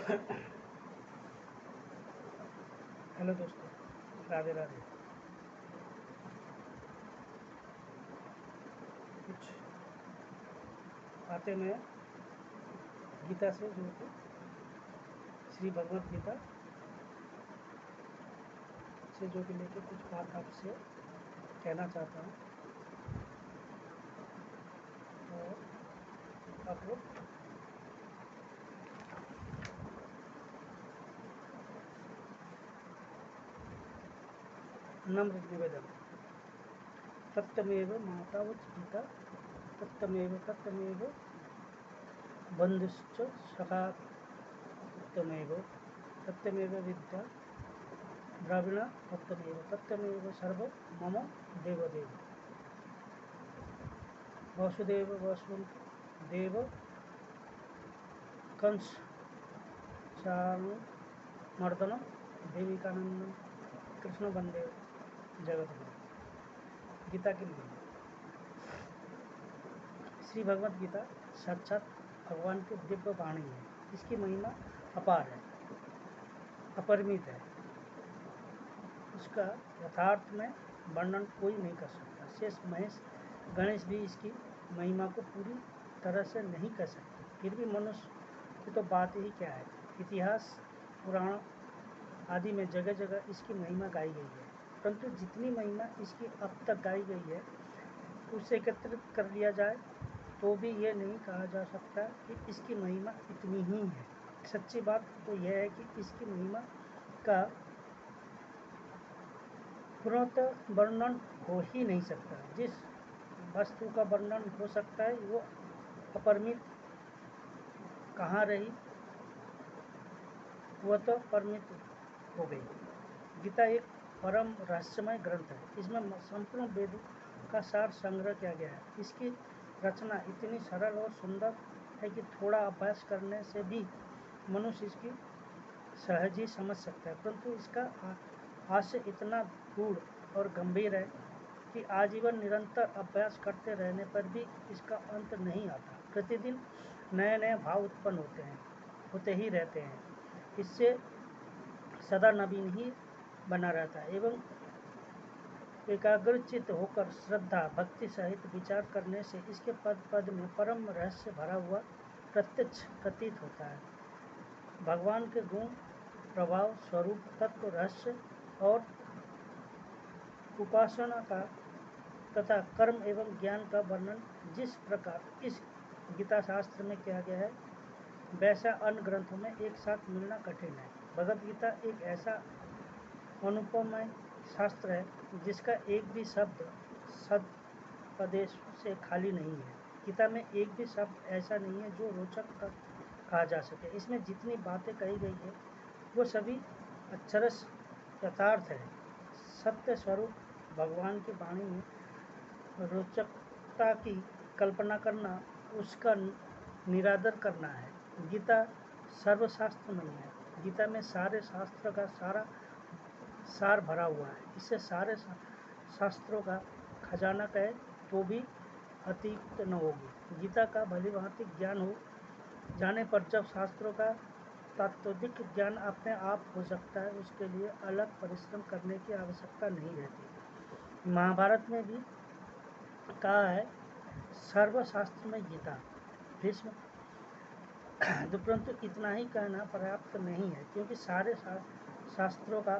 Hello दोस्तों, राधे राधे। कुछ बातें मैं गीता से जो कि श्री भगवत गीता से जो कि लेके कुछ बात आपसे कहना चाहता हूँ। और आप लोग नम्र निवेदन, तत्तमेव माता व पिता, तत्तमेव बंधुश्च सखा, तत्तमेव विद्या द्रविण, तत्तमेव सर्व मम देवदेव। वासुदेव वसुदेव देव कंस चाणूरमर्दन देविकानंदन कृष्ण वंदे जगतगुरु। गीता के लिए श्री भगवत गीता साक्षात भगवान की दिव्य वाणी है। इसकी महिमा अपार है, अपरिमित है। उसका यथार्थ में वर्णन कोई नहीं कर सकता। शेष महेश गणेश भी इसकी महिमा को पूरी तरह से नहीं कर सकते। फिर भी मनुष्य की तो बात ही क्या है। इतिहास, पुराण आदि में जगह जगह इसकी महिमा गाई गई है, परंतु जितनी महिमा इसकी अब तक गाई गई है उसे एकत्रित कर लिया जाए तो भी यह नहीं कहा जा सकता कि इसकी महिमा इतनी ही है। सच्ची बात तो यह है कि इसकी महिमा का पूर्णतः वर्णन हो ही नहीं सकता। जिस वस्तु का वर्णन हो सकता है वो अपरिमित कहाँ रही, वह तो परिमित हो गई। गीता एक परम रहस्यमय ग्रंथ है। इसमें संपूर्ण वेदों का सार संग्रह किया गया है। इसकी रचना इतनी सरल और सुंदर है कि थोड़ा अभ्यास करने से भी मनुष्य इसकी सहज ही समझ सकता है, परंतु इसका आशय इतना गूढ़ और गंभीर है कि आजीवन निरंतर अभ्यास करते रहने पर भी इसका अंत नहीं आता। प्रतिदिन नए नए भाव उत्पन्न होते ही रहते हैं। इससे सदा नवीन ही बना रहता है एवं एकाग्रचित्त होकर श्रद्धा भक्ति सहित विचार करने से इसके पद पद में परम रहस्य भरा हुआ प्रत्यक्ष प्रतीत होता है। भगवान के गुण, प्रभाव, स्वरूप, तत्व, रहस्य और उपासना का तथा कर्म एवं ज्ञान का वर्णन जिस प्रकार इस गीता शास्त्र में किया गया है वैसा अन्य ग्रंथों में एक साथ मिलना कठिन है। भगवत गीता एक ऐसा अनुपमय शास्त्र है जिसका एक भी शब्द सदुपदेश से खाली नहीं है। गीता में एक भी शब्द ऐसा नहीं है जो रोचक कहा जा सके। इसमें जितनी बातें कही गई है वो सभी अक्षरश यथार्थ है। सत्य स्वरूप भगवान की वाणी में रोचकता की कल्पना करना उसका निरादर करना है। गीता सर्वशास्त्रमयी है। गीता में सारे शास्त्र का सार भरा हुआ है। इससे सारे शास्त्रों का खजाना कहे तो भी अतियुक्त न होगी। गीता का भलीभांति ज्ञान हो जाने पर जब शास्त्रों का तात्विक ज्ञान अपने आप हो सकता है, उसके लिए अलग परिश्रम करने की आवश्यकता नहीं रहती। महाभारत में भी कहा है सर्वशास्त्र में गीता भीष्म, परंतु इतना ही कहना पर्याप्त नहीं है, क्योंकि सारे शास्त्रों का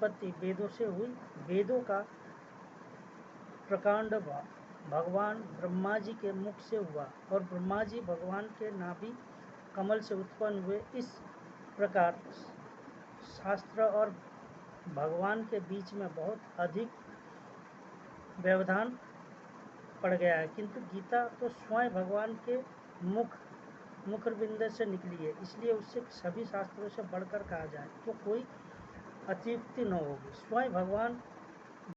उत्पत्ति वेदों से हुई। वेदों का प्रकांड भगवान ब्रह्मा जी के मुख से हुआ और ब्रह्मा जी भगवान के नाभि कमल से उत्पन्न हुए। इस प्रकार शास्त्र और भगवान के बीच में बहुत अधिक व्यवधान पड़ गया है, किंतु गीता तो स्वयं भगवान के मुखबिंद से निकली है, इसलिए उससे सभी शास्त्रों से बढ़कर कहा जाए तो कोई अतियुक्ति न होगी। स्वयं भगवान